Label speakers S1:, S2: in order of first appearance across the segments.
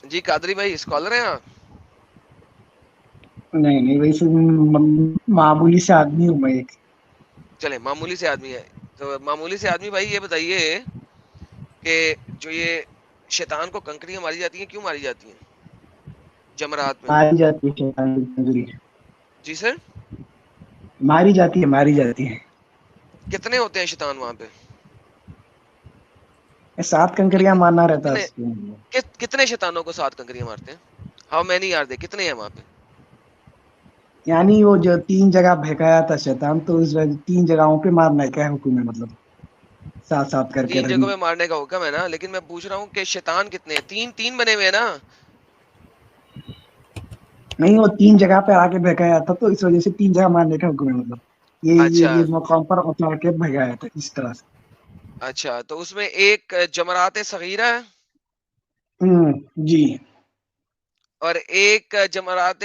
S1: جی قادری بھائی اسکالر ہیں آپ؟
S2: نہیں نہیں، ویسے معمولی سے آدمی ہوں میں ایک.
S1: چلے معمولی سے آدمی ہے تو معمولی سے آدمی بھائی یہ بتائیے کہ جو یہ شیطان کو کنکریاں ماری جاتی ہیں کیوں ماری جاتی ہیں جمرات میں؟
S2: ماری جاتی ہے شیطان کی کنکری.
S1: جی سر.
S2: ماری جاتی ہے، ماری جاتی ہے.
S1: کتنے ہوتے ہیں شیطان وہاں پہ؟
S2: 7 کنکریاں مارنا رہتا ہے
S1: کتنے
S2: اس کو.
S1: کتنے شیطانوں کو 7 کنکریاں مارتے ہیں؟ ہاؤ مینی آر دے، کتنے ہیں وہاں پہ؟
S2: یعنی وہ جو 3 جگہ بھیکایا تھا شیطان، تو اس 3 جگہوں پہ مارنا ہے، کیا حکم ہے مطلب؟ ساتھ ساتھ کر کے
S1: 3 جگہوں
S2: رہی.
S1: پہ مارنے کا حکم ہے نا، لیکن میں پوچھ رہا ہوں کہ شیطان کتنے ہیں؟ تین تین بنے ہوئے ہیں نا.
S2: نہیں، وہ 3 جگہ پہ آ کے بہکایا تھا تو اس وجہ سے 3 جگہ مارنے کا حکم ہے مطلب.
S1: اچھا
S2: یہ مقام پر اتار کے بھگایا تھا اس طرح سے.
S1: اچھا، تو اس میں ایک جمرات صغیرہ ہے
S2: جی.
S1: اور ایک جمرات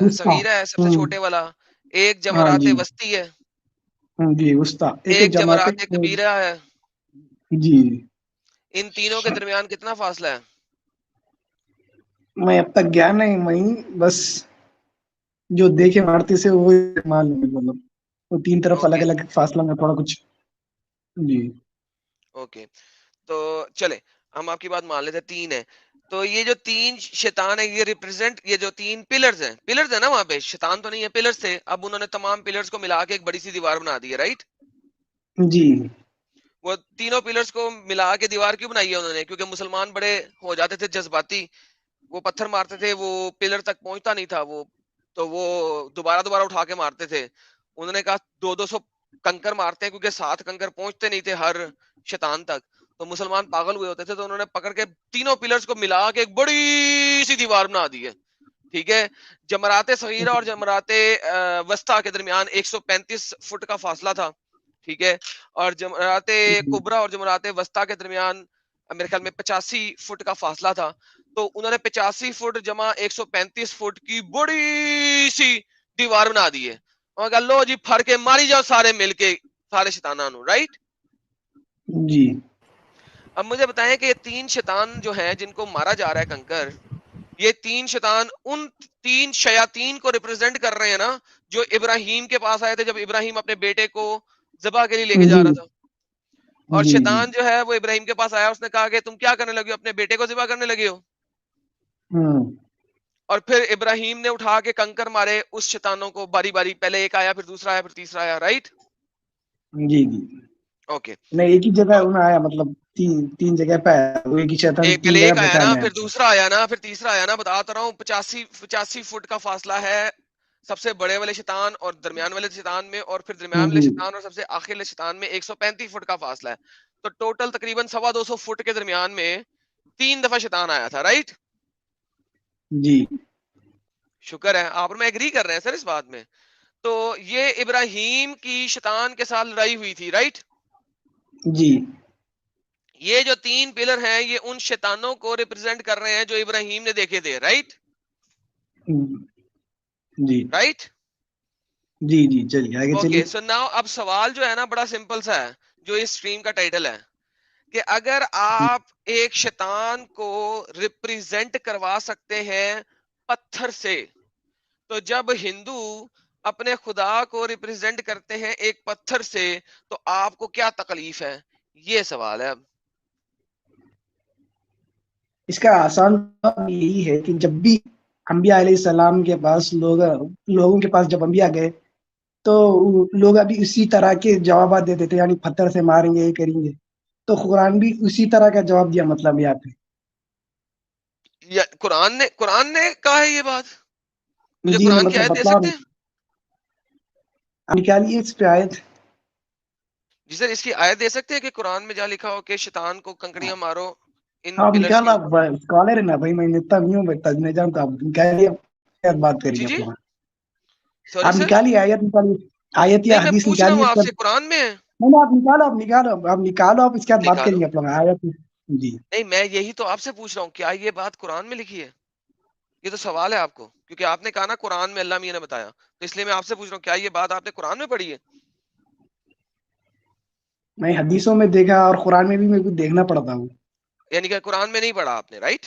S2: وسطی.
S1: صغیرہ ہے سب سے
S2: ہوں
S1: چھوٹے والا، ایک
S2: ہاں
S1: جمرات
S2: جی.
S1: وسطی ہے،
S2: جی وسطی ایک جماعت.
S1: جمرات کبیرہ ہے.
S2: جی.
S1: ان تینوں کے درمیان کتنا فاصلہ ہے؟
S2: میں اب تک گیا نہیں، میں بس جو دیکھے مارتے سے وہ معلوم ہے مطلب. وہ 3 طرف الگ
S1: اوکے
S2: الگ فاصلہ میں تھوڑا کچھ. جی.
S1: اوکے، تو چلے ہم آپ کی بات مان لیتے ہیں 3 ہے. تو یہ جو 3 شیطان ہے یہ ریپرزینٹ، یہ جو 3 پلرز ہیں نا وہاں پہ، شیطان تو نہیں ہے، پلرز تھے. اب انہوں نے تمام پلرز کو ملا کے ایک بڑی سی دیوار بنا دی ہے، رائٹ؟
S2: جی.
S1: وہ تینوں پلرز کو ملا کے دیوار کیوں بنائی ہے انہوں نے؟ کیونکہ مسلمان بڑے ہو جاتے تھے جذباتی، وہ پتھر مارتے تھے، وہ پلر تک پہنچتا نہیں تھا وہ، تو وہ دوبارہ اٹھا کے مارتے تھے. انہوں نے کہا 200 کنکر مارتے ہیں، کیونکہ 7 کنکر پہنچتے نہیں تھے ہر شیطان تک، تو مسلمان پاگل ہوئے ہوتے تھے. تو انہوں نے پکڑ کے تینوں پلرز کو ملا کے ایک بڑی سی دیوار بنا دی ہے. ٹھیک ہے، جمرات صغیرہ اور جمرات وسطی کے درمیان 135 فٹ کا فاصلہ تھا. ٹھیک ہے، اور جمرات کبرا اور جمرات وسطی کے درمیان میرے خیال میں 85 فٹ کا فاصلہ تھا. تو انہوں نے 85 فٹ جمع 135 فٹ کی بڑی سی دیوار بنا دی ہے. اور کہا لو جی پھڑ کے ماری جاؤ سارے مل کے، سارے شیطانوں نو، رائٹ؟
S2: جی.
S1: اب مجھے بتائیں کہ یہ 3 شیطان جو ہیں جن کو مارا جا رہا ہے کنکر، یہ 3 شیطان ان 3 شیاطین کو ریپرزینٹ کر رہے ہیں نا جو ابراہیم کے پاس آئے تھے جب ابراہیم اپنے بیٹے کو ذبح کے لیے لے کے جا
S2: جی.
S1: رہا تھا. اور
S2: جی. جی.
S1: شیطان جو ہے وہ ابراہیم کے پاس آیا، اس نے کہا کہ تم کیا کرنے لگے ہو؟ اپنے بیٹے کو ذبح کرنے لگے ہو.
S2: ہوں.
S1: اور پھر ابراہیم نے اٹھا کے کنکر مارے اس شیطانوں کو باری باری، پہلے ایک آیا، پھر دوسرا آیا، پھر تیسرا آیا، رائٹ؟
S2: جی. جی.
S1: اوکے.
S2: نہیں، ایک ہی جگہ انہیں آیا مطلب. 3 جگہ پہ آیا وہ، ایک ہی شیطان
S1: ایک
S2: 3
S1: پہلے
S2: جگہ
S1: ایک آیا نا،
S2: بہکانے
S1: پھر
S2: آیا.
S1: دوسرا آیا نا، پھر تیسرا آیا نا. بتاتا رہا ہوں 85 فٹ کا فاصلہ ہے سب سے بڑے والے شیطان اور درمیان والے شیطان میں، اور پھر درمیان والے
S2: جی.
S1: شیطان اور سب سے آخر والے شیطان میں 135 فٹ کا فاصلہ ہے. تو ٹوٹل تقریباً 250 فٹ کے درمیان میں 3 دفعہ شیطان آیا تھا، رائٹ؟
S2: جی.
S1: شکر ہے آپ اور میں ایگری کر رہے ہیں سر اس بات میں. تو یہ ابراہیم کی شیطان کے ساتھ لڑائی ہوئی تھی، رائٹ؟
S2: جی.
S1: یہ جو 3 پلر ہیں یہ ان شیطانوں کو ریپرزینٹ کر رہے ہیں جو ابراہیم نے دیکھے تھے، رائٹ؟
S2: جی.
S1: رائٹ.
S2: جی. جی. چلیے آگے چلیے.
S1: اوکے، سو ناؤ اب سوال جو ہے نا بڑا سمپل سا ہے، جو اس سٹریم کا ٹائٹل ہے کہ اگر آپ ایک شیطان کو ریپرزینٹ کروا سکتے ہیں پتھر سے، تو جب ہندو اپنے خدا کو ریپرزینٹ کرتے ہیں ایک پتھر سے تو آپ کو کیا تکلیف ہے؟ یہ سوال ہے. اب
S2: اس کا آسان جواب یہی ہے کہ جب بھی انبیاء علیہ السلام کے پاس لوگوں کے پاس جب انبیاء گئے تو لوگ ابھی اسی طرح کے جوابات دیتے تھے، یعنی پتھر سے ماریں گے، یہ کریں گے. تو قرآن بھی اسی طرح کا جواب دیا مطلب یہاں پہ.
S1: قرآن نے کہا ہے یہ بات؟ مجھے
S2: جی
S1: قرآن کی
S2: مطلب
S1: آیت دے
S2: بتلا
S1: سکتے ہیں؟
S2: نکالیے اس پہ آیت.
S1: جی سر، اس کی آیت دے سکتے ہیں کہ قرآن میں جہاں لکھا ہو کہ شیطان کو کنکریاں مارو ان
S2: آپ
S1: پلرز کے
S2: نکالا،
S1: اوپر؟
S2: اسکالر ہے نا بھائی، میں اتنا نہیں ہوں، میں نہیں جانتا. آپ نکالیے، بات کریں
S1: جی
S2: گے
S1: جی،
S2: اپنا.
S1: سوری
S2: آپ
S1: سر.
S2: نکالیے آیت، نکالیے آیت یا
S1: نہیں میں
S2: حدیث
S1: پوچھ رہا ہوں
S2: نکالیے.
S1: آپ سے، قرآن میں ہے؟
S2: نہیں آپ نکالو، آپ اس کے بعد بات
S1: نکالو.
S2: کریں گے اپنا آیت. جی.
S1: نہیں میں یہی تو آپ سے پوچھ رہا ہوں، کیا یہ بات قرآن میں لکھی ہے؟ یہ تو سوال ہے آپ کو، کیونکہ آپ نے کہا نا قرآن میں اللہ میاں نے بتایا، تو اس لیے میں آپ سے پوچھ رہا ہوں کیا یہ بات آپ نے قرآن میں پڑھی ہے؟
S2: میں حدیثوں میں دیکھا اور قرآن میں بھی میرے کو دیکھنا پڑتا ہوں.
S1: یعنی کہ قرآن میں نہیں پڑھا آپ نے، رائٹ؟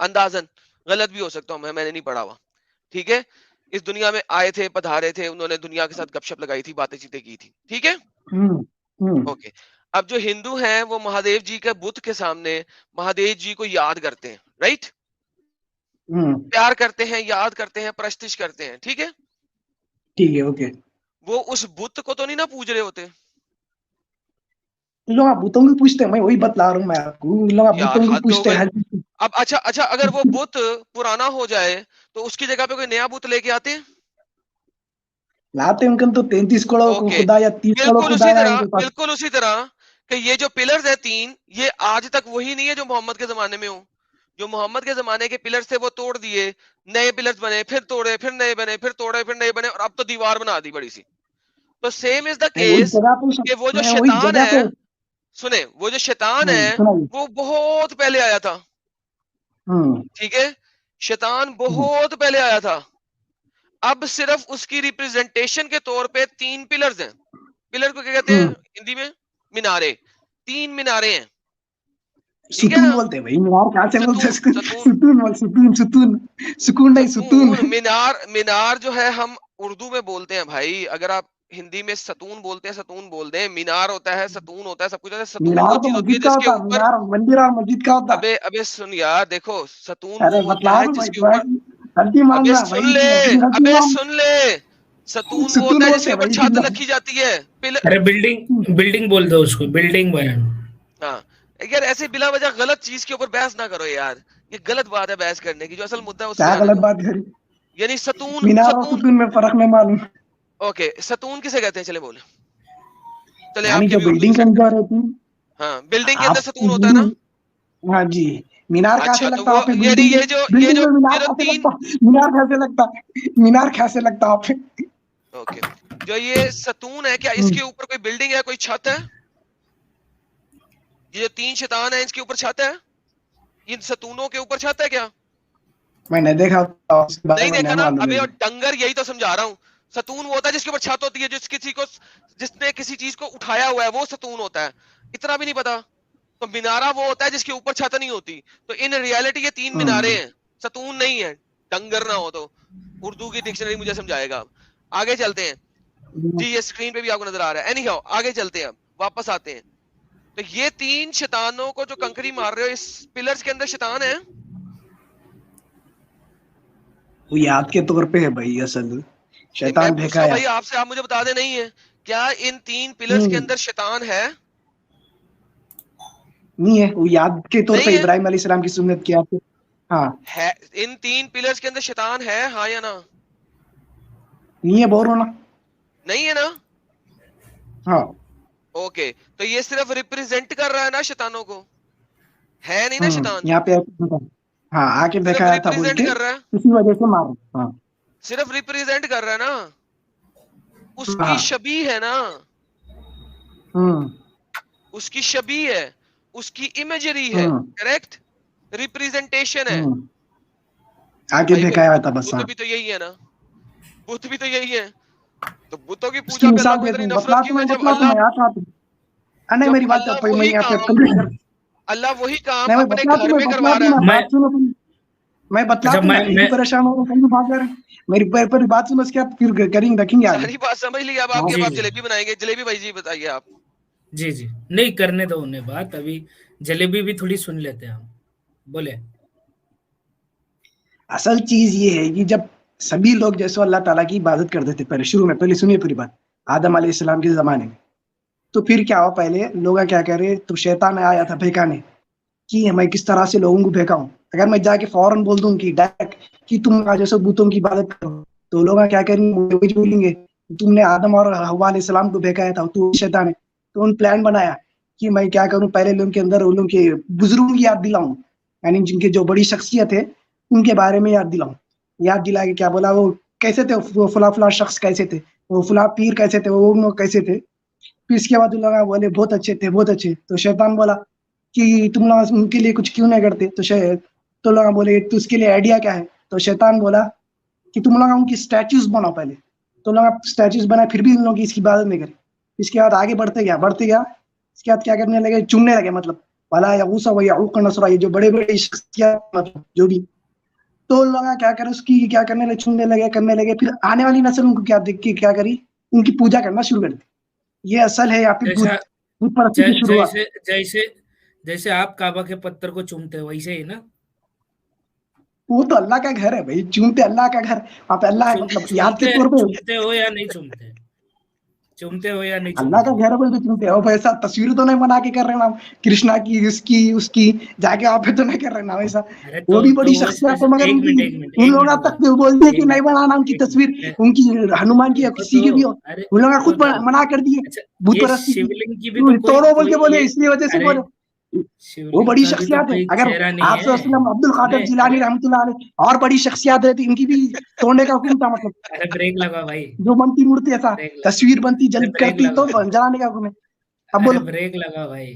S1: اندازن، غلط بھی ہو سکتا ہوں میں نے نہیں پڑھا ہوا. ٹھیک ہے، اس دنیا میں آئے تھے، پدھارے تھے، انہوں نے دنیا کے ساتھ گپ شپ لگائی تھی، باتیں چیتیں کی تھی. ٹھیک ہے،
S2: ہوں ہوں
S1: اوکے. اب جو ہندو ہیں وہ مہادیو جی کے بت کے سامنے مہادیو جی کو یاد کرتے ہیں، رائٹ؟
S2: ہوں
S1: پیار کرتے ہیں، یاد کرتے ہیں، پرستش کرتے ہیں. ٹھیک ہے،
S2: ٹھیک ہے اوکے.
S1: وہ اس بت کو تو نہیں نا پوج رہے ہوتے
S2: لوگ آپ بتوں کو پوچھتے ہیں، میں وہی بتلا رہا ہوں میں آپ کو، لوگ آپ
S1: یار،
S2: بتوں کو
S1: حد ہو
S2: پوچھتے
S1: گئی.
S2: ہیں.
S1: اب اچھا اگر وہ بت پرانا ہو جائے تو اس کی جگہ پہ کوئی نیا بت لے کے آتے ہیں.
S2: لاتے ہیں، ان کے تو 33 کروڑ
S1: اوکے،
S2: خدا یا 30 کروڑ
S1: بالکل
S2: خدا
S1: اسی
S2: ہے
S1: طرح،
S2: ان کے پاس.
S1: بالکل اسی طرح کہ یہ جو پلرز ہیں 3، یہ آج تک وہی نہیں ہے جو محمد کے زمانے میں ہوں. جو محمد کے زمانے کے پلرز تھے وہ توڑ دیے، نئے پلرز بنے، پھر توڑے، پھر نئے بنے، پھر توڑے، پھر نئے بنے، اور اب تو دیوار بنا دی بڑی سی. تو سیم از دا
S2: میں وہی
S1: کیس
S2: جگہ پہ
S1: کہ وہ جو
S2: میں وہی
S1: شیطان
S2: جگہ
S1: ہے،
S2: پہ
S1: سنیں، وہ جو شیطان ہے
S2: سنائیے.
S1: وہ بہت پہلے آیا تھا.
S2: ہوں
S1: ٹھیک ہے، شیطان بہت پہلے آیا تھا. اب صرف اس کی ریپرزنٹیشن کے طور پہ 3 پلرز ہیں. پلر کو کیا کہتے ہیں
S2: ہوں
S1: ہندی میں؟ مینارے. 3 مینارے ہیں. ٹھیک ہے
S2: ستون
S1: نا،
S2: بولتے ہیں بھائی، مینار کہاں سے بولتے
S1: ستون،
S2: ہیں؟
S1: ستون،
S2: ستون بول، ستون ستون، سکون نہیں ستون.
S1: ستون. مینار جو ہے ہم اردو میں بولتے ہیں بھائی، اگر آپ ہندی میں ستون بولتے ہیں، ستون بولتے ہیں. مینار ہوتا ہے، ستون ہوتا ہے، سب کچھ ہوتا ہے. ستون وہ
S2: مینار تو
S1: چیز ہوتی ہے
S2: مسجد کا
S1: جس کے
S2: ہوتا،
S1: اوپر،
S2: مینار مندر اور مسجد کا ہوتا.
S1: ابے سن یار، دیکھو ستون وہ
S2: ارے
S1: ہوتا
S2: بتلا
S1: ہے
S2: رہا ہوں
S1: جس
S2: بھائی،
S1: کے
S2: تو
S1: اوپر،
S2: غلطی مان
S1: ابے
S2: رہا
S1: سن
S2: بھائی،
S1: لے،
S2: تو اپنی غلطی
S1: ابے
S2: مان.
S1: سن لے، ستون وہ
S2: ستون
S1: ہوتا ہے جس
S2: بولتے
S1: کے
S2: ہیں
S1: اوپر
S2: بھائی
S1: چھت
S2: بلا.
S1: رکھی جاتی ہے.
S3: ارے بلڈنگ بلڈنگ بول دو اس کو، بلڈنگ بنانا.
S1: ہاں یار، ایسے بلا وجہ غلط چیز کے اوپر بحث نہ کرو یار، یہ غلط بات ہے بحث کرنے کی. جو اصل مدعا ہے اس پہ
S2: کیا
S1: آنے
S2: غلط
S1: دو.
S2: بات کری؟
S1: یعنی ستون،
S2: مینار اور
S1: ستون،
S2: ستون میں فرق نہیں معلوم.
S1: اوکے، ستون کسے کہتے ہیں؟ چلے بولے، چلے آپ
S2: یعنی
S1: کی
S2: جو
S1: بھی اردو کی
S2: بلڈنگ کے
S1: پریکٹس.
S2: اندر رہتی،
S1: ہاں، بلڈنگ کے اندر
S2: آپ
S1: ستون ہوتا ہے نا.
S2: ہاں جی. مینار کیسے
S1: اچھا تو
S2: لگتا
S1: وہ
S2: آپ نے
S1: یعنی
S2: بلڈنگ میں؟ بلڈنگ میں
S1: یہ
S2: مینار
S1: جو
S2: کیسے
S1: 3،
S2: لگتا؟ مینار کیسے لگتا؟ مینار کیسے لگتا آپ نے؟
S1: اوکے، جو یہ ستون ہے، کیا اس کے اوپر کوئی بلڈنگ ہے، کوئی چھت ہے؟ یہ جو 3 شیطان ہیں، اس کے اوپر چھت ہے؟ ان ستونوں کے اوپر چھت ہے کیا؟
S2: میں نے دیکھا، اس کے بارے
S1: نہیں
S2: میں
S1: دیکھا
S2: نہیں
S1: نا.
S2: معلوم ہے
S1: ابے اور
S2: جی.
S1: ڈنگر، یہی تو سمجھا رہا ہوں. ستون وہ ہوتا ہے جس کے اوپر چھت ہوتی ہے، جس نے کسی چیز کو اٹھایا ہوا ہے، وہ ستون ہوتا ہے. اتنا بھی نہیں پتا؟ تو مینارہ وہ ہوتا ہے جس کے اوپر چھت نہیں ہوتی. تو ان ریالٹی یہ 3 مینارے ہیں، ستون نہیں ہے. ڈنگر نہ ہو تو اردو کی ڈکشنری مجھے سمجھائے گا. آگے چلتے ہیں جی، یہ اسکرین پہ بھی آپ کو نظر آ رہا ہے. اینی ہاؤ، آگے چلتے ہیں، اب واپس آتے ہیں. تو یہ 3 شیطانوں کو جو کنکری مار رہے ہو، اس پلرز کے اندر شیطان ہے.
S2: وہ یاد کے طور پہ ہے بھائی، اصل
S1: نہیں میں
S2: شیطان
S1: پوچھ رہا ہوں
S2: بھیکایا.
S1: بھائی آپ سے، آپ مجھے بتا دیں. نہیں ہے کیا ان 3 پلرز کے اندر شیطان ہے؟
S2: نہیں ہے، وہ یاد کے طور پہ
S1: نہیں ہے.
S2: ابراہیم علیہ السلام کی سنت کیا. ہاں
S1: ان 3 پلرز کے اندر شیطان ہے، ہاں یا نا؟
S2: نہیں ہے، بور ہونا.
S1: نہیں ہے نا.
S2: ہاں
S1: اوکے، تو یہ صرف ریپرزینٹ کر رہا ہے نا شیطانوں کو، ہے نہیں نا شیطان.
S2: یہاں پہ ہاں آ کے
S1: صرف
S2: بھیکایا تھا بول
S1: ریپرزینٹ
S2: کے،
S1: کر رہا ہے،
S2: اسی وجہ سے مارا. ہاں
S1: صرف ریپرزینٹ کر رہا ہے نا. اس کی
S2: ہاں
S1: شبیہ ہے نا،
S2: ہوں
S1: اس کی شبیہ ہے، اس کی امیجری ہے.
S2: ہوں
S1: کریکٹ، ریپرزینٹیشن ہے.
S2: آ کے
S1: بھائی
S2: بھیکایا تھا بس.
S1: بت
S2: ہاں
S1: بھی تو یہی ہے نا، بت بھی تو یہی ہے. تو بتوں کی
S2: اس کی
S1: پوجا پہ اللہ
S2: مثال
S1: کو
S2: دیتا
S1: اتنی
S2: ہوں،
S1: نفرت کیوں ہے؟ جب اللہ،
S2: نہیں
S1: جب
S2: میری بات
S1: اللہ
S2: میں
S1: وہی
S2: یہاں پہ
S1: کام،
S2: کمپلیٹ کر.
S1: اللہ وہی کام
S2: نہیں
S1: اپنے گھر میں کروا رہا ہے.
S3: میں
S2: میں
S3: اچھا
S2: بتلاتا ہوں بھائی،
S3: میں
S2: کیوں پریشان ہو بھاگ رہے ہیں؟ میری پہلی بات سنو، اس کے بعد پھر رکھیں گے آگے.
S1: ساری بات سمجھ لی. اب آپ کے
S3: جی
S1: باپ
S3: جی
S1: جلیبی بنائیں گے. جلیبی بھائی جی بتائیے آپ.
S3: جی جی نہیں کرنے دو انہیں بات، ابھی جلیبی بھی تھوڑی سن لیتے ہیں ہم. بولے.
S2: اصل چیز یہ ہے کہ جب سبھی لوگ جیسے اللہ تعالیٰ کی عبادت کرتے تھے پہلے شروع میں، پہلے سنیے پوری بات، آدم علیہ السلام کے زمانے میں، تو پھر کیا ہوا؟ پہلے لوگ کیا کہہ رہے، تو شیطان آیا تھا بھیکانے کہ میں کس طرح سے لوگوں کو بھیکاؤں. اگر میں جا کے فوراً بول دوں کہ ڈائریکٹ کہ تم آج ایسے بتوں کی عبادت کرو، تو لوگ کیا کریں گے؟ وہی بولیں گے تم نے آدم اور حوا علیہ السلام کو بھیکایا تھا، تو شیطان ہے. تو ان پلان بنایا کہ میں کیا کروں، پہلے لوگوں کے اندر ان لوگوں کے بزرگوں کی یاد دلاؤں، یعنی جن کے جو بڑی شخصیت ہے ان کے بارے میں یاد دلاؤں. یاد دلا کے کیا بولا، وہ کیسے تھے، وہ فلاں فلاں شخص کیسے تھے، وہ فلاں پیر کیسے تھے، وہ کیسے تھے. پھر اس کے بعد لوگ بولے بہت اچھے تھے، بہت اچھے. تو شیطان بولا کہ تم لوگ ان کے لیے کچھ کیوں نہیں کرتے. تو لوگ بولے تو اس کے لیے آئیڈیا کیا ہے. تو شیطان بولا کہ تم لوگ ان کی اسٹیچوز بناؤ پہلے. تو لوگ اسٹیچوز بنائے، پھر بھی ان لوگ کی اس کی عبادت نہیں کرے. اس کے بعد آگے بڑھتے گیا. اس کے بعد کیا کرنے لگے، چومنے لگے، مطلب ولا یغوث ویعوق نصرا، یہ جو بڑے بڑے شخصیات مطلب جو بھی، تو لوگ کیا کرے اس کی کیا کرنے لگے، چھونے لگے کرنے لگے، پھر آنے والی نسل ان کو کیا دیکھ کے کیا کری، ان کی پوجا کرنا شروع کر دی. یہ اصل ہے یہاں پہ بت پرستی کی شروعات.
S3: جیسے آپ کعبہ کے پتھر کو چومتے ہو ویسے ہی نا.
S2: وہ تو اللہ کا گھر ہے بھائی، چومتے اللہ کا گھر، وہاں پہ اللہ مطلب یاد کے طور پہ
S3: چومتے ہو یا نہیں چومتے، چومتے ہو یا نہیں
S2: اللہ کا گھر ہے بولتے چومتے ہو. ایسا تصویر تو نہیں بنا کے کر رہے نا کرشنا کی، اس کی جا کے آپ پہ تو نہیں کر رہے نا ویسا. وہ بھی بڑی شخصیات ہے مگر ان لوگوں تک بولتے ہیں کہ نہیں بنانا ان کی تصویر، ان کی ہنومان کی کسی کی بھی ہو، ان لوگوں نے خود منع کر دیے بت پرستی کی. توڑو بول کے بولے، اس لیے وجہ سے بولے وہ بڑی شخصیات ہے. اگر آپ سے عبد القادر جیلانی رحمۃ اللہ علیہ اور بڑی شخصیات رہتی، ان کی بھی توڑنے کا حکم تھا. مطلب
S3: بریک لگا بھائی،
S2: جو بنتی مورتی ایسا تصویر بنتی جلد کرتی تو جلانے کا حکم ہے. اب بولو
S3: بریک لگا بھائی.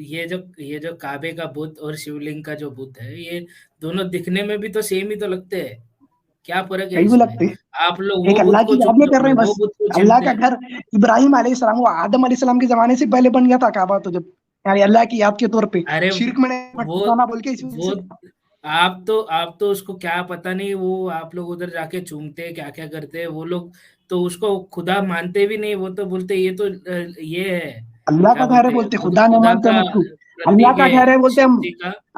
S3: یہ جو کعبے کا بت اور شیو لنگ کا جو بت ہے، یہ دونوں دکھنے میں بھی تو سیم ہی تو لگتے ہیں. کیا فرق ہے اس میں؟ آپ لوگ
S2: ایک اللہ کی یاد میں کر رہے ہیں بس. اللہ کا گھر ابراہیم علیہ السلام، وہ آدم علیہ السلام کے زمانے سے پہلے بن گیا تھا کعبہ، تو جب یعنی اللہ کی یاد کے طور پہ شرک میں بول کے
S3: آپ تو اس کو کیا پتہ نہیں، وہ آپ لوگ ادھر جا کے چومتے کیا کیا کرتے. وہ لوگ تو اس کو خدا مانتے بھی نہیں، وہ تو بولتے یہ تو یہ ہے
S2: اللہ کا گھر ہے بولتے، خدا نہیں مانتے ہم اس کو. اللہ کا گھر ہے بولتے ہم،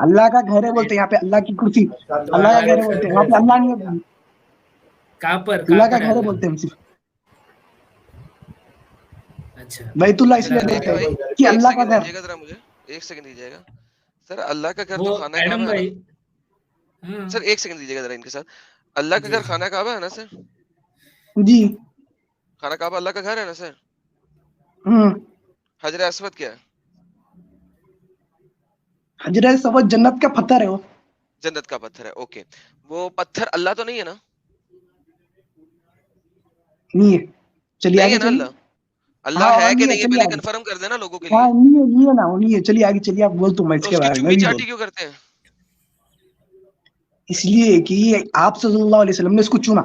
S2: اللہ کا گھر ہے بولتے. یہاں پہ اللہ کی کرسی، اللہ کا گھر ہے بولتے. یہاں پہ اللہ نہیں ہے، اللہ کا گھر ہے بولتے ہم صرف.
S3: اچھا
S2: بیت اللہ اس لیے بولتے ہیں کہ اللہ کا گھر.
S1: ذرا مجھے ایک سیکنڈ دیجیے گا سر. اللہ کا گھر تو خانہ کعبہ ہے نا سر. ایک سیکنڈ دیجیے گا ذرا ان کے ساتھ. اللہ کا گھر خانہ کعبہ ہے نا سر؟
S2: جی
S1: خانہ کعبہ اللہ کا گھر ہے نا سر؟ حجر اسود کیا ہے؟
S2: حجر اسود جنت کا پتھر ہے. وہ
S1: جنت کا پتھر ہے. اوکے، وہ پتھر اللہ تو نہیں ہے نا؟
S2: نہیں ہے. چلیے آگے چلیے.
S1: اللہ ہے کہ نہیں ہے پہلے کنفرم کر دینا لوگوں کے لیے.
S2: نہیں ہے نا، وہ نہیں ہے. چلیے آگے چلیے، آپ بول تو میں اس کے بارے میں
S1: چمی چاٹی کیوں کرتے ہیں؟
S2: اس لیے کہ آپ صلی اللہ علیہ وسلم نے اس کو چنا،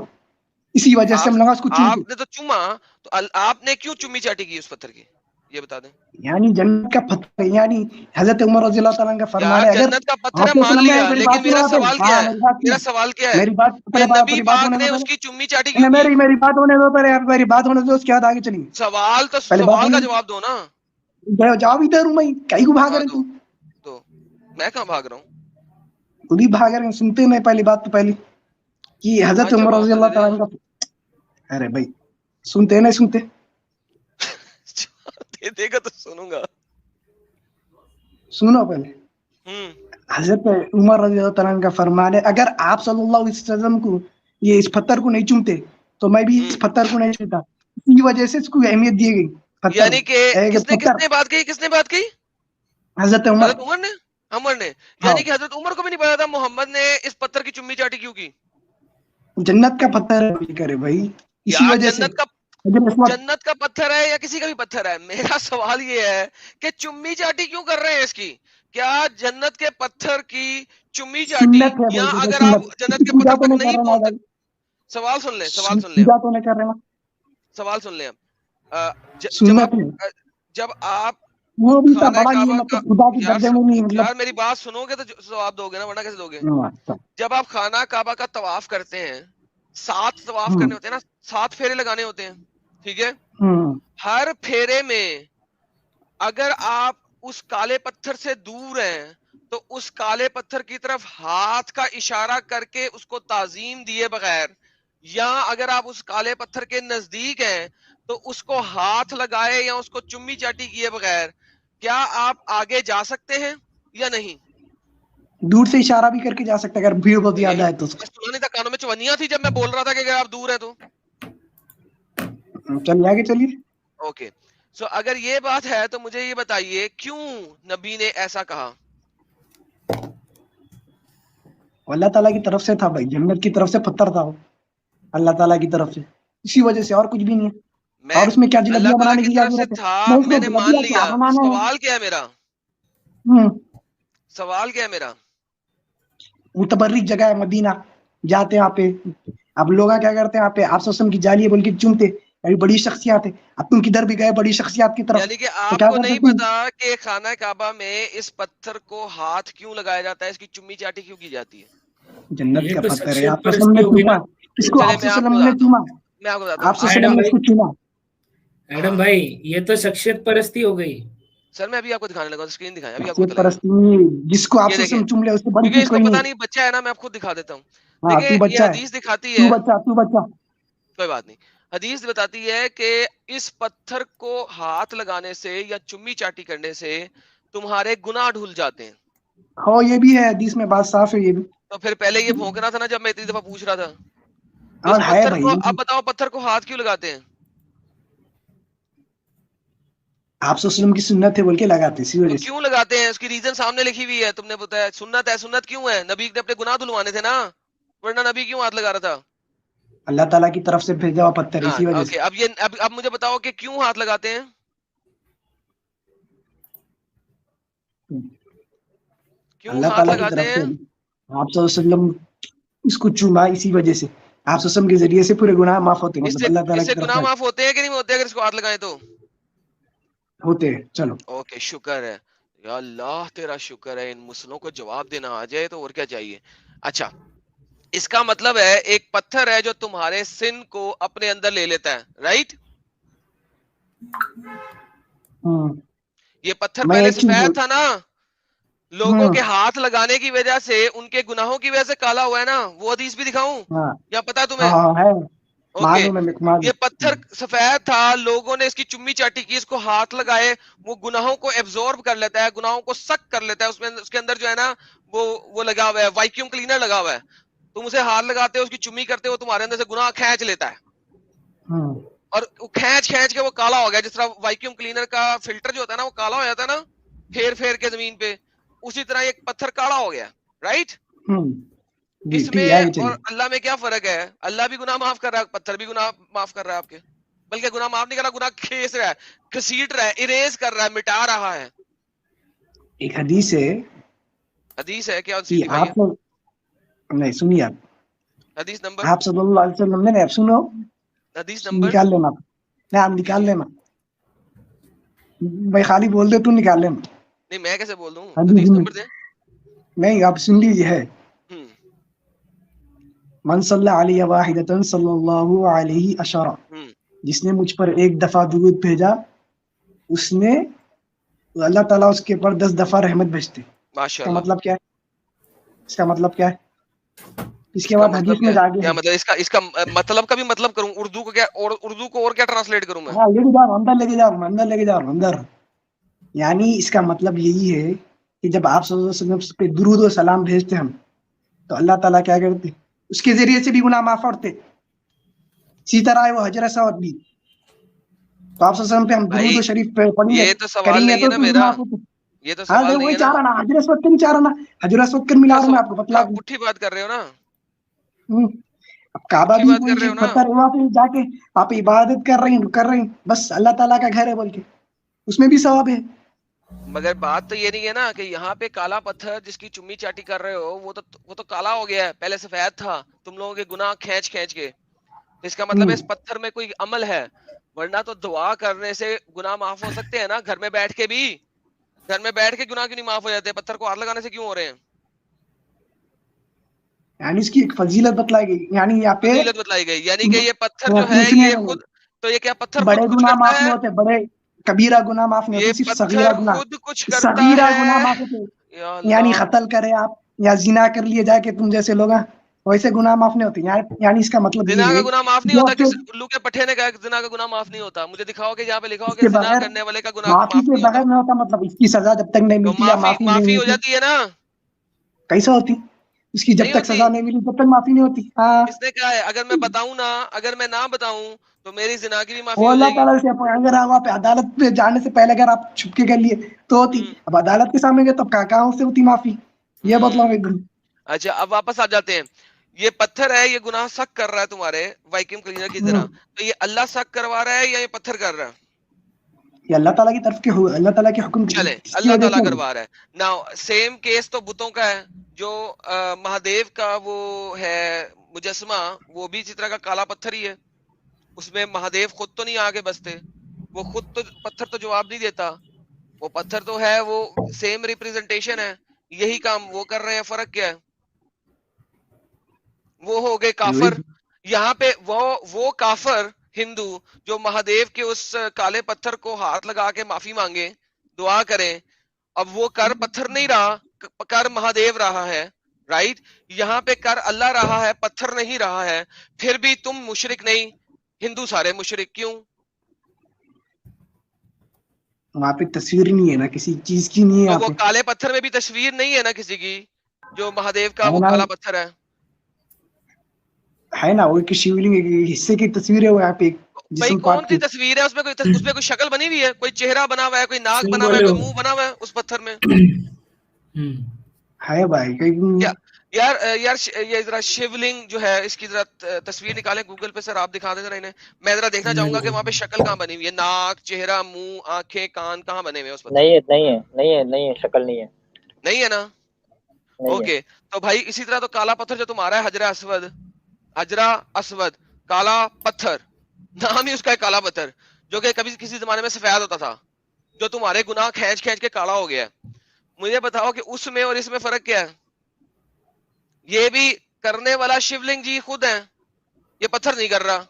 S2: اسی وجہ سے ہم لوگ اس کو چنا.
S1: آپ نے تو چوما، تو آپ نے کیوں چمی چاٹی کی اس پتھر کی یہ بتا دیں.
S2: یعنی جنت کا پتھر، یعنی حضرت عمر رضی اللہ تعالیٰ کا فرمان ہے.
S1: جنت کا پتھر ہے مان لیا، لیکن میرا سوال کیا ہے؟ میرا سوال کیا ہے کہ نبی پاک نے اس کی چمی چاٹی کیوں کی؟
S2: میری بات ہونے دو پہلے، میری بات ہونے دو، اس کے بعد آگے چلیے.
S1: سوال کا جواب دو نا.
S2: جواب ادھر ہوں میں، کہیں کو بھاگ رہے تو
S1: میں کہاں بھاگ رہا ہوں؟
S2: وہ بھی بھاگ رہے ہیں. سنتے میں پہلی بات تو پہلی کہ حضرت عمر رضی اللہ تعالیٰ کا، ارے بھائی سنتے نہیں سنتے
S1: دے گا تو سنوں گا.
S2: سنو پہلے. حضرت عمر رضی اللہ تعالیٰ کا فرمان ہے، اگر آپ صلی اللہ علیہ وسلم کو یہ اس پتھر کو نہیں چومتے تو میں بھی اس پتھر کو نہیں چومتا. اسی وجہ سے اس کو اہمیت دی گئی.
S1: یعنی کہ کس نے بات کہی؟
S2: حضرت
S1: عمر نے. یعنی کہ حضرت عمر کو بھی نہیں پتا تھا محمد نے اس پتھر کی چمی چاٹی کیوں کی.
S2: جنت کا پتھر ہے بھائی، اسی وجہ سے.
S1: جنت کا پتھر ہے یا کسی کا بھی پتھر ہے، میرا سوال یہ ہے کہ چمی چاٹی کیوں کر رہے ہیں اس کی؟ کیا جنت کے پتھر کی چمی چاٹی، یا اگر آپ جنت کے پتھر تک نہیں پہنچتے. سوال سن لیں جب آپ یار میری بات سنو گے تو جواب دو گے نا، ورنہ کیسے دو گے؟ جب آپ خانہ کعبہ کا طواف کرتے ہیں، 7 طواف کرنے ہوتے ہیں نا، 7 پھیرے لگانے ہوتے ہیں، ٹھیک ہے؟ ہر پھیرے میں اگر آپ اس کالے پتھر سے دور ہیں تو اس کالے پتھر کی طرف ہاتھ کا اشارہ کر کے اس کو تعظیم دیے بغیر، یا اگر آپ اس کالے پتھر کے نزدیک ہیں تو اس کو ہاتھ لگائے یا اس کو چمی چاٹی کیے بغیر، کیا آپ آگے جا سکتے ہیں یا نہیں؟
S2: دور سے اشارہ بھی کر کے جا سکتے اگر بھیڑ بہت زیادہ ہے تو.
S1: سنانی تھا، کانوں میں چونیاں تھی جب میں بول رہا تھا کہ اگر آپ دور ہیں تو.
S2: چلیے آگے چلیے.
S1: اوکے، سو اگر یہ بات ہے تو مجھے یہ بتائیے کیوں نبی نے ایسا کہا؟
S2: اللہ تعالیٰ کی طرف سے تھا بھائی، جنت کی طرف سے پتھر تھا وہ، اللہ تعالیٰ کی طرف سے، اسی وجہ سے، اور کچھ بھی نہیں ہے. اور اس میں کیا جلبیاں بنانے کی ضرورت ہے؟
S1: میں نے مان لیا. سوال کیا ہے میرا؟ سوال کیا ہے میرا؟
S2: متبرک جگہ ہے مدینہ، جاتے ہیں آپ پہ. اب لوگ کیا کرتے ہیں، آپ پہ آپ وسلم کی جالی ہے بول کے چومتے، ابھی بڑی شخصیات ہے. اب تم کدھر بھی گئے بڑی شخصیات کی طرف
S1: یعنی کہ
S2: تو
S1: آپ
S2: کیا
S1: کو
S2: کرتے
S1: نہیں
S2: تم؟
S1: پتا کہ خانہ کعبہ میں اس پتھر کو ہاتھ کیوں لگایا جاتا ہے, اس کی چمی چاٹی کیوں کی جاتی ہے؟
S2: جنت
S3: یہ
S2: کا
S3: تو
S2: پتھر ہے.
S3: شخصیت
S2: آپ وسلم
S3: پرستی
S2: نے
S3: ہو گئی نا.
S2: چوما اس کو,
S1: چلے
S2: آپ
S1: میں آپ کو
S2: وسلم نے
S1: بتاتا ہوں,
S2: چوما,
S1: میں آپ کو بتاتا
S2: آپ
S1: ہوں.
S3: ایڈم
S2: وسلم نے
S3: بھائی,
S2: اس کو چوما.
S3: ایڈم بھائی, یہ تو شخصیت پرستی ہو گئی.
S1: سر میں ابھی آپ کو دکھانے لگا, اسکرین دکھائیں, ابھی آپ کو
S2: شخصیت
S1: بتائے گا.
S2: پرستی جس کو آپ
S1: یہ دیکھیں,
S2: وسلم چوم لے اس سے بڑی
S1: کیونکہ
S2: چیز
S1: اس کو
S2: کوئی
S1: پتا
S2: نہیں.
S1: نہیں بچہ ہے نا, میں آپ خود دکھا دیتا ہوں.
S2: ہاں تو
S1: دیکھیں یہ
S2: بچہ ہے,
S1: حدیث دکھاتی
S2: تو
S1: ہے,
S2: بچہ, تو بچہ.
S1: کوئی بات نہیں, حدیث بتاتی ہے کہ اس پتھر کو ہاتھ لگانے سے یا چمی چاٹی کرنے سے تمہارے گناہ دھل جاتے ہیں.
S2: ہاں یہ بھی ہے حدیث میں, بات صاف ہے یہ بھی.
S1: تو پھر پہلے یہ بھونکنا تھا نا جب میں اتنی دفعہ پوچھ رہا تھا. تو
S2: اور
S1: اس
S2: ہے
S1: پتھر
S2: بھائی,
S1: کو اب بتاؤ, پتھر کو ہاتھ کیوں لگاتے ہیں؟
S2: آپ وسلم کی سنت ہے بول کے لگاتے اسی
S1: تو
S2: وجہ سے.
S1: کیوں لگاتے ہیں؟ اس کی ریزن سامنے لکھی ہوئی ہے, تم نے بتایا سنت ہے. سنت کیوں ہے؟ نبی نے اپنے گناہ دھلوانے تھے نا, ورنہ نبی کیوں ہاتھ لگا رہا تھا؟
S2: اللہ تعالیٰ کی طرف سے بھیجا ہوا پتھر
S1: ہاں
S2: اسی وجہ سے.
S1: اوکے, اب یہ اب مجھے بتاؤ کہ کیوں ہاتھ لگاتے ہیں؟ کیوں
S2: اللہ
S1: ہاتھ
S2: تعالیٰ کی
S1: لگاتے
S2: طرف
S1: ہیں؟
S2: سے آپ صلی اللہ علیہ وسلم اس کو چوما اسی وجہ سے. آپ صلی اللہ علیہ وسلم کے ذریعے سے پورے گناہ معاف ہوتے ہیں,
S1: اس
S2: مطلب
S1: سے
S2: اللہ تعالیٰ کی طرف
S1: گناہ
S2: سے
S1: معاف ہوتے ہیں کہ نہیں ہوتے اگر اس کو ہاتھ لگائیں تو؟
S2: ہوتے ہیں. چلو
S1: اوکے, شکر ہے یا اللہ, تیرا شکر ہے, ان مسئلوں کو جواب دینا آ جائے تو اور کیا چاہیے. اچھا, اس کا مطلب ہے ایک پتھر ہے جو تمہارے سن کو اپنے اندر لے لیتا ہے, رائٹ؟ یہ پتھر
S2: میں
S1: پہلے
S2: ایک چیز
S1: سفید تھا نا, لوگوں
S2: ہوں
S1: کے ہاتھ لگانے کی وجہ سے, ان کے گناہوں کی وجہ سے کالا ہوا ہے نا. وہ حدیث بھی دکھاؤں
S2: ہاں
S1: یا پتا ہے
S2: ہاں
S1: تمہیں؟
S2: ہاں ہے,
S1: اوکے,
S2: معلوم ہے میرے کو, معلوم.
S1: یہ پتھر سفید تھا, لوگوں نے اس کی چمی چاٹی کی, اس کو ہاتھ لگائے, وہ گناہوں کو ایبزورب کر لیتا ہے, گناہوں کو سک کر لیتا ہے. اس میں اس کے اندر جو ہے نا وہ لگا ہوا ہے, ویکیوم کلینر لگا ہوا ہے. تم اسے ہاتھ لگاتے ہو, اس کی چمی کرتے ہو, تمہارے اندر سے گناہ کھینچ لیتا ہے,
S2: ہوں
S1: اور کھینچ کھینچ کے وہ کالا ہو گیا. جس طرح ویکیوم کلینر کا فلٹر جو ہوتا ہے نا, وہ کالا ہو جاتا ہے نا پھیر پھیر کے زمین پہ, اسی طرح ایک پتھر کالا ہو گیا, رائٹ؟
S2: ہوں جی
S1: اس
S2: ٹھیک
S1: میں
S2: ہے, آگے
S1: اور
S2: چلیے.
S1: اللہ میں کیا فرق ہے؟ اللہ بھی گناہ معاف کر رہا ہے, پتھر بھی گناہ معاف کر رہا ہے آپ کے, بلکہ گناہ معاف نہیں کر رہا, گناہ کھینچ رہا ہے, گھسیٹ رہا ہے, اریز کر رہا ہے, مٹا رہا ہے.
S2: ایک حدیث ہے
S1: حدیث ہے کیا؟
S2: کہ
S1: دکھائیے
S2: آپ نہیں سنیے,
S1: حدیث نمبر,
S2: آپ صلی اللہ علیہ وسلم نے آپ سنو,
S1: حدیث نمبر.
S2: نکال لینا, نہیں آپ
S1: جی
S2: نکال
S1: جی,
S2: لینا, میں خالی بول دے تو نکال لینا.
S1: نہیں میں کیسے بول دوں,
S2: حدیث
S1: حدیث
S2: میں
S1: نمبر دیں.
S2: نہیں, آپ سن لیجیے. ہے
S1: ہم
S2: من صلی علیہ واحدۃ صلی اللہ علیہ عشرہ,
S1: ہم
S2: جس نے مجھ پر ایک دفعہ درود بھیجا, اس نے اللہ تعالیٰ اس کے پر 10 دفعہ رحمت بھیجتے. اس
S1: ماشاء
S2: کا
S1: اللہ.
S2: مطلب کیا ہے؟ اس کا مطلب کیا ہے؟ اس
S1: اس
S2: کے
S1: کا
S2: بعد
S1: مطلب
S2: حدیث
S1: کیا
S2: میں
S1: ہے؟
S2: آگے
S1: کیا
S2: ہے.
S1: مطلب اس کا مطلب کا بھی مطلب کروں اردو کو, کیا اور اردو کو اور کیا ٹرانسلیٹ کروں میں؟
S2: ہاں لے کے جا رہا ہوں, اندر لے کے جا رہا ہوں, اندر لے کے جا رہا ہوں, اندر. یعنی اس کا مطلب یہی ہے کہ جب آپ صلی اللہ علیہ وسلم پہ درود و سلام بھیجتے ہم, تو اللہ تعالیٰ کیا کرتے, اس کے ذریعے سے بھی گناہ معاف ہوتے. اسی طرح ہے وہ حجر اسود بھی, تو آپ صلی اللہ علیہ وسلم پہ ہم درود
S1: بھائی
S2: و شریف پہ پڑھیں گے,
S1: یہ تو
S2: کریں
S1: سوال
S2: گے
S1: نہیں ہے
S2: تو
S1: نا
S2: پھر
S1: میرا,
S2: معاف ہوتے.
S1: یہ تو
S2: ہاں
S1: سوال نہیں
S2: وہی
S1: ہے نا.
S2: چاہ رہا نا, حجر اسود کا نہیں چاہ رہا نا, حجر اسود کا ملا رہا ہوں میں آپ کو بتلا
S1: آپ
S2: دوں.
S1: پٹھی بات کر رہے ہو نا,
S2: اب کعبہ
S1: پٹھی
S2: بھی
S1: بات کر رہے
S2: وہی
S1: ہو نا.
S2: پتھر, وہاں پہ جا کے آپ عبادت کر رہے ہیں, بس اللہ تعالیٰ کا گھر ہے بول کے, اس میں بھی ثواب ہے.
S1: مگر بات تو یہ نہیں ہے نا کہ یہاں پہ کالا پتھر جس کی چمی چاٹی کر رہے ہو, وہ تو کالا ہو گیا ہے, پہلے سفید تھا, تم لوگوں کے گناہ کھینچ کھینچ کے. اس کا مطلب ہے اس پتھر میں کوئی عمل ہے, ورنہ تو دعا کرنے سے گناہ معاف ہو سکتے ہیں نا, گھر میں بیٹھ کے بھی. گھر میں بیٹھ کے گناہ کیوں نہیں معاف ہو جاتے, پتھر کو ہاتھ لگانے سے کیوں ہو رہے ہیں؟
S2: یعنی اس کی ایک فضیلت بتلائی گئی, یعنی یہاں پہ
S1: فضیلت بتلائی گئی, یعنی کہ یہ پتھر جو ہے
S2: سنیے
S1: یہ
S2: نا,
S1: خود, تو یہ کیا پتھر
S2: بڑے
S1: خود کچھ
S2: گناہ
S1: کرتا
S2: معاف
S1: ہے؟
S2: نہیں ہوتے, بڑے کبیرہ گناہ معاف نہیں
S1: یہ
S2: ہوتے, صرف صغیرہ
S1: پتھر
S2: گناہ,
S1: خود کچھ کرتا
S2: صغیرہ
S1: ہے.
S2: گناہ معاف ہوتے.
S1: یا
S2: یعنی
S1: اللہ,
S2: قتل کرے آپ, یا زنا کر لیے جا کے تم جیسے لوگ ہیں, ویسے گناہ معاف نہیں ہوتے. یعنی اس کا مطلب
S1: زنا
S2: یہ
S1: کا
S2: ہے
S1: گناہ معاف نہیں
S2: جو
S1: ہوتا.
S2: آپ
S1: کس
S2: سے
S1: الو کے پٹھے نے کہا کہ زنا کا گناہ معاف نہیں ہوتا؟ مجھے دکھاؤ کہ یہاں پہ لکھا ہو
S2: اس
S1: کہ
S2: کے
S1: زنا
S2: بغیر,
S1: کرنے والے کا گناہ
S2: معافی
S1: معاف
S2: کے
S1: نہیں ہوتا.
S2: بغیر نہیں ہوتا, مطلب اس کی سزا جب تک نہیں
S1: تو
S2: ملتی یا معافی نہیں
S1: معافی ہو
S2: ملتی.
S1: جاتی ہے نا,
S2: کیسا ہوتی اس کی, جب
S1: نہیں
S2: تک
S1: ہوتی.
S2: سزا نہیں ملی تب تک معافی نہیں ہوتی. ہاں,
S1: کس نے کہا ہے؟ اگر میں بتاؤں نا, اگر میں نہ بتاؤں تو میری زنا کی بھی معافی
S2: وہ
S1: ہو
S2: اللہ
S1: جائے گی.
S2: تعالیٰ سے اگر آپ عدالت پہ جانے سے پہلے اگر آپ چھپ کے کر لیے تو ہوتی,
S1: ہوں
S2: اب عدالت کے سامنے گئے تب کہاں سے ہوتی معافی. یہ بتلاؤ ایک دن.
S1: اچھا, اب واپس آ جاتے ہیں. یہ پتھر ہے, یہ گناہ سخت کر رہا ہے تمہارے ویکیوم کلینر کی طرح, تو یہ اللہ سخت کروا رہا ہے یا یہ پتھر کر رہا ہے؟
S2: یہ اللہ تعالیٰ کی طرف کے اللہ تعالیٰ کے حکم
S1: چلے,
S2: اس کی
S1: اللہ
S2: وجہ
S1: تعالیٰ
S2: سے.
S1: کروا رہا ہے. نا سیم کیس تو بتوں کا ہے, جو مہادیو کا وہ ہے مجسمہ, وہ بھی اسی طرح کا کالا پتھر ہی ہے, اس میں مہادیو خود تو نہیں آگے بستے, وہ خود تو پتھر تو جواب نہیں دیتا, وہ پتھر تو ہے وہ سیم ریپریزنٹیشن ہے, یہی کام وہ کر رہے ہیں, فرق کیا ہے؟ وہ ہو گئے کافر. یہاں پہ وہ کافر ہندو جو مہادیو کے اس کالے پتھر کو ہاتھ لگا کے معافی مانگے, دعا کریں, اب وہ کر پتھر نہیں رہا, کر مہادیو رہا ہے, رائٹ. یہاں پہ کر اللہ رہا ہے, پتھر نہیں رہا ہے, پھر بھی تم مشرک نہیں, ہندو سارے مشرک کیوں؟
S2: وہاں پہ تصویر نہیں ہے نا کسی چیز کی, نہیں ہے
S1: تو
S2: وہاں
S1: وہ
S2: پہ.
S1: کالے پتھر میں بھی تصویر نہیں ہے نا کسی کی, جو مہادیو کا وہ
S2: ہے نا,
S1: کالا پتھر ہے.
S2: ہے نا, وہ ایک شیولنگ کے حصے کی تصویر ہے وہ یہاں پہ ایک
S1: بھائی
S2: جسم
S1: کون
S2: پاٹ
S1: سی
S2: کی.
S1: تصویر ہے اس میں؟ کوئی شکل بنی ہوئی ہے, کوئی چہرہ بنا ہوا ہے, کوئی ناک بنا ہوا ہے,
S3: سمبل
S1: کوئی منہ بنا ہوا ہے اس پتھر میں؟
S2: ہے بھائی کہیں
S1: یار یہ ذرا شیولنگ جو ہے اس کی ذرا تصویر نکالیں گوگل پہ, سر آپ دکھا دیں ذرا انہیں, میں ذرا دیکھنا چاہوں گا کہ وہاں پہ شکل کہاں بنی ہوئی ہے, ناک, چہرہ, منہ, آنکھیں, کان کہاں بنے ہوئے اس پتھر میں؟
S4: نہیں ہے, شکل نہیں ہے,
S1: نہیں ہے نا.
S4: نہیں ہے.
S1: اوکے, تو بھائی اسی طرح تو کالا پتھر جو تمہارا ہے حجرہ اسود, حجرہ اسود کالا پتھر, نام ہی اس کا ہے کالا پتھر, جو کہ کبھی کسی زمانے میں سفید ہوتا تھا, جو تمہارے گناہ کھینچ کھینچ کے کالا ہو گیا ہے. مجھے بتاؤ کہ اس میں اور اس میں فرق کیا ہے؟ یہ بھی کرنے والا شیولنگ جی خود ہے, یہ پتھر نہیں کر رہا.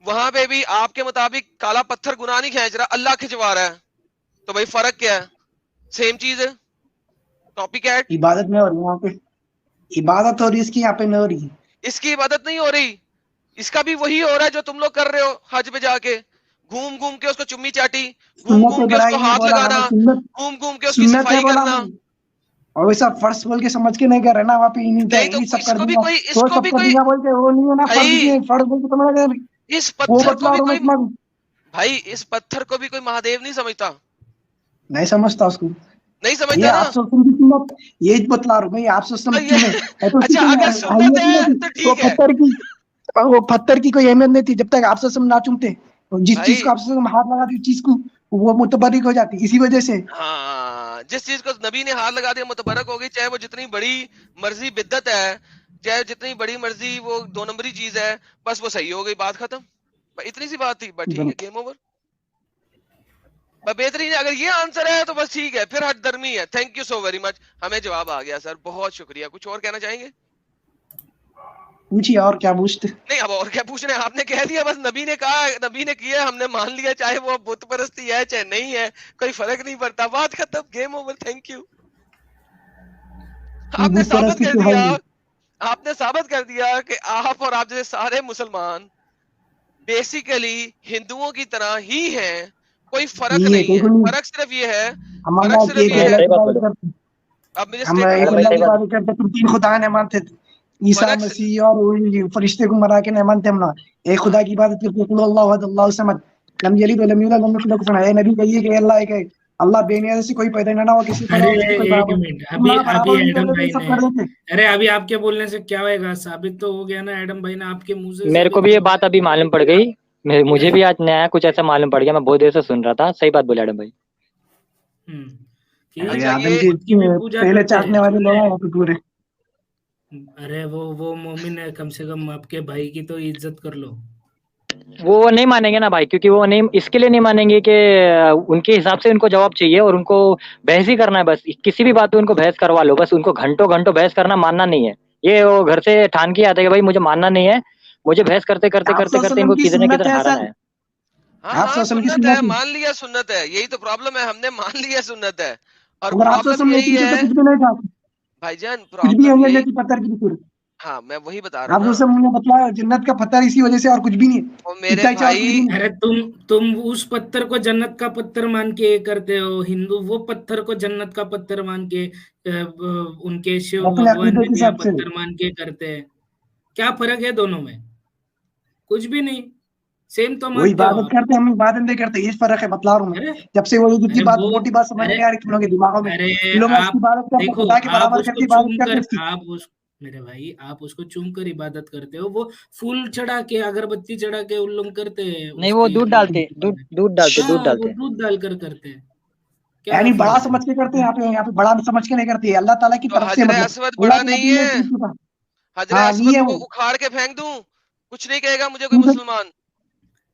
S1: وہاں پہ بھی آپ کے مطابق کالا پتھر گناہ نہیں کھینچ رہا, اللہ کھنچوا رہا ہے. تو بھائی فرق کیا ہے؟ سیم چیز ہے, ٹاپک ایٹ.
S2: عبادت میں, اور یہاں پہ عبادت ہو رہی ہے اس کی, یہاں پہ نہیں ہو رہی.
S1: اس کی عبادت نہیں ہو رہی, اس کا بھی وہی ہو رہا ہے جو تم لوگ کر رہے ہو حج پہ جا کے, گھوم گھوم کے اس کو چمی چاٹی, گھوم
S2: سنت
S1: گھوم کے اس کو
S2: ابراہیم نے
S1: ہاتھ
S2: بولا
S1: لگانا,
S2: ہمیں,
S1: گھوم گھوم کے اس کی
S2: سنت ہے
S1: صفائی
S2: بولا
S1: کرنا.
S2: ہمیں, اور ویسا فرض بول کے سمجھ کے نہیں کر رہے نا, وہاں پہ
S1: نہیں تو
S2: یہ سب
S1: اس
S2: کر
S1: کو بھی
S2: دیا
S1: کوئی, اس
S2: تو
S1: کو
S2: سب
S1: بھی
S2: کر
S1: کوئی
S2: دیا بولتے وہ نہیں ہے نا فرض
S1: بھائی,
S2: کی, فرض بول کے تمہیں
S1: اس
S2: وہ
S1: پتھر کو
S2: بتلا
S1: بھی
S2: رہا ہوں
S1: کوئی,
S2: میں تمہیں,
S1: بھائی اس پتھر کو بھی کوئی مہادیو نہیں سمجھتا,
S2: نہیں سمجھتا اس کو.
S1: نہیں
S2: یہ
S1: سمجھتا نا.
S2: آپ سوچنے کی سنت, یہ بتلا رہا ہوں میں, آپ سوچ
S1: یہ
S2: چنے ہے تو اسی
S1: اچھا
S2: کی
S1: اگر سنت
S2: اہمیت
S1: ہے
S2: نہیں
S1: تو
S2: تھی,
S1: ٹھیک ہے
S2: وہ پتھر کی کوئی اہمیت نہیں تھی جب تک آپ سوچ نہ چومتے. جس چیز
S1: بھائی.
S2: کو آپ سوچ ہاتھ لگاتی اس چیز کو, وہ متبرک ہو جاتی اسی وجہ سے.
S1: ہاں, جس چیز کو نبی نے ہاتھ لگا دیا متبرک ہوگی, چاہے وہ جتنی بڑی مرضی بدعت ہے, چاہے جتنی بڑی مرضی وہ دو نمبری چیز ہے, بس وہ صحیح ہو گئی, بات ختم. اتنی سی بات تھی, بس ٹھیک ہے, گیم اوور. بہترین ہے, اگر یہ آنسر ہے تو بس ٹھیک ہے, پھر ہٹ درمی ہے. Thank you so very much, ہمیں جواب آ گیا سر, بہت شکریہ. کچھ اور کہنا چاہیں گے؟
S2: پوچھیے اور کیا پوچھتے.
S1: نہیں, اب اور کیا پوچھنا ہے, آپ نے کہہ دیا, بس نبی نے کہا, نبی نے کیا, ہم نے مان لیا, چاہے وہ بت پرستی ہے چاہے نہیں ہے, کوئی فرق نہیں پڑتا, بات ختم, گیم اوور. Thank you. آپ نے ثابت کر دیا, آپ نے ثابت کر دیا کہ آپ اور آپ جیسے سارے مسلمان بیسیکلی ہندوؤں کی طرح ہی ہیں, کوئی فرق نہیں ہے. فرق صرف یہ ہے, فرق صرف یہ ہے, اب مجھے
S2: ہم
S1: اسٹیٹمنٹ
S2: ایک
S1: بتائیں
S2: اللہ
S1: جی.
S2: کی عبادت کرتے, تم تین خدا نہیں مانتے, عیسیٰ
S1: فرق
S2: مسیح اور فرشتے کو مرا کے نہیں مانتے ہم نا, ایک خدا کی عبادت کرتے, قل اللہ احد اللہ الصمد لم یلد ولم یولد ولم یکن له کفوا احد. اے نبی کہیے کہ اللہ ایک ہے, اللہ بے نیاز سے کوئی پیدا نہ ہو, کسی پیدا
S3: ارے
S2: ہونے سے کوئی
S3: ایک
S2: برابر,
S3: منٹ,
S2: تم نہ
S3: ابھی
S2: برابر نہیں
S3: ایڈم
S2: کر
S3: بھائی
S2: رہے, سب
S3: نے,
S2: کر دیتے.
S3: ارے ابھی آپ کے بولنے سے کیا ہوئے گا, ثابت تو ہو گیا نا, ایڈم بھائی نے آپ کے منہ سے
S4: میرے کو
S3: ثابت
S4: بھی یہ
S3: کر
S4: بات ابھی معلوم پڑ گئی, مجھے بھی آج نیا کچھ ایسا معلوم پڑ گیا, میں بہت دیر سے سن رہا تھا. صحیح بات بولے ایڈم بھائی.
S3: کہ
S1: اچھا
S2: آدم
S1: یہ
S2: کے
S3: خود کی بھی پوجا
S2: پہلے
S3: کرتے
S2: چاٹنے والے لوگ ہیں پورے.
S3: ارے وہ مومن ہے, کم سے کم آپ کے بھائی کی تو عزت کر لو.
S4: وہ نہیں مانیں گے نا بھائی, کیونکہ وہ نہیں, اس کے لیے نہیں مانیں گے کہ ان کے حساب سے ان کو جواب چاہیے, اور ان کو بحث ہی کرنا ہے بس, کسی بھی بات پہ ان کو بحث کروا لو بس, ان کو گھنٹوں گھنٹوں بحث کرنا, ماننا نہیں ہے. یہ وہ گھر سے ٹھان کے آتے کہ بھائی مجھے ماننا نہیں ہے, مجھے بحث کرتے کرتے
S2: آپ
S4: کرتے
S2: صلی اللہ
S4: کرتے
S2: علیہ
S4: ان
S2: وسلم
S4: کو
S2: کی
S4: کدھر نہ
S2: سنت
S4: کدھر
S2: ہے
S4: ہرانا
S2: سر,
S4: ہے.
S1: ہاں
S2: آپ
S1: ہاں
S2: صلی اللہ علیہ وسلم کی
S1: سنت ہے,
S2: سنت
S1: مان لیا سنت ہے, یہی تو پرابلم ہے, ہم نے مان لیا سنت ہے, اور
S2: اگر آپ صلی
S1: پرابلم
S2: اللہ علیہ وسلم نہیں
S1: یہی
S2: چلتے
S1: ہے
S2: تو کچھ بھی نہیں تھا,
S1: بھائی جان,
S2: کچھ بھی
S1: پرابلم
S2: اہمیت
S1: یہی,
S2: نہیں تھی پتھر کی. پھر
S1: ہاں میں وہی بتا رہا
S2: آپ
S1: ہوں نا.
S2: سے مجھے بتلایا جنت کا پتھر اسی وجہ سے, اور کچھ بھی نہیں,
S1: اور میرے
S2: اتنا ہی اور کچھ بھی
S1: بھائی,
S2: نہیں.
S3: ارے تم اس پتھر کو جنت کا پتھر مان کے کرتے ہو, ہندو وہ پتھر کو جنت کا پتھر مان کے, ان کے شیو
S2: اپنے
S3: بھگوان
S2: عقیدے
S3: نے
S2: کے
S3: دیا
S2: حساب سے
S3: پتھر مان کے کرتے ہیں. کیا فرق ہے دونوں میں؟ کچھ بھی نہیں, سیم تو
S2: وہ
S3: مانتے ہو
S2: عبادت
S3: آپ.
S2: کرتے, ہم عبادت نہیں کرتے, یہ فرق ہے, بتلا رہا ہوں
S3: ارے
S2: میں. جب سے وہ جتنی
S3: ارے
S2: بات
S3: وہ
S2: موٹی بات سمجھ
S3: ارے
S2: نہیں آ رہی تم لوگوں کے دماغوں میں,
S3: ارے
S2: یہ لوگ اس
S3: آپ
S2: کی عبادت کرتے,
S3: دیکھو,
S2: خدا کے
S3: آپ
S2: برابر
S3: اس کو
S2: کرتے,
S3: چوم
S2: عبادت کرتے
S3: کر,
S2: اس کی.
S3: میرے بھائی آپ اس کو چوم کر عبادت کرتے ہو, وہ پھول چڑھا کے, اگربتی چڑھا کے ان لوگ کرتے ہیں
S4: نہیں
S3: اس
S4: وہ
S3: کی
S4: دودھ ڈالتے, دودھ ڈالتے, دودھ
S3: ہاں, وہ
S4: ڈالتے.
S3: دودھ ڈال کر کرتے ہیں. کیا
S2: یعنی بڑا
S3: فرق ہے؟
S2: سمجھ کے کرتے ہیں, یہاں پہ بڑا سمجھ کے نہیں کرتے, اللہ تعالیٰ کی
S1: تو
S2: طرف سے,
S1: حجر
S2: مطلب
S1: اسود
S2: اللہ
S1: بڑا
S2: کے
S1: نہیں
S2: نبی نے
S1: ہے,
S2: پوچھا تھا.
S1: حجر
S2: ہاں نہیں
S1: اسود
S2: ہے
S1: کو
S2: وہ,
S1: اکھاڑ کے پھینک دوں, کچھ نہیں کہے گا مجھے کوئی مسلمان.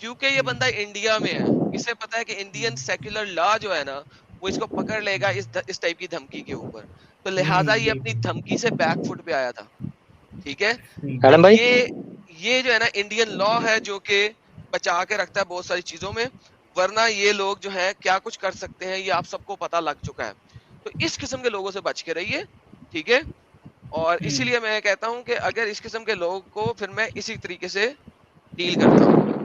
S1: کیونکہ یہ بندہ انڈیا میں ہے, اسے پتا ہے کہ انڈین سیکولر لا جو ہے نا وہ اس کو پکڑ لے گا اس ٹائپ کی دھمکی کے اوپر, تو لہٰذا یہ اپنی دھمکی سے بیک فٹ پہ آیا تھا. ٹھیک ہے, تو
S4: ایڈم بھائی
S1: یہ جو ہے نا انڈین لا ہے جو کہ بچا کے رکھتا ہے بہت ساری چیزوں میں, ورنہ یہ لوگ جو ہے کیا کچھ کر سکتے ہیں یہ آپ سب کو پتا لگ چکا ہے. تو اس قسم کے لوگوں سے بچ کے رہیے, ٹھیک ہے. اور اسی لیے میں کہتا ہوں کہ اگر اس قسم کے لوگ کو پھر میں اسی طریقے سے ڈیل کرتا ہوں.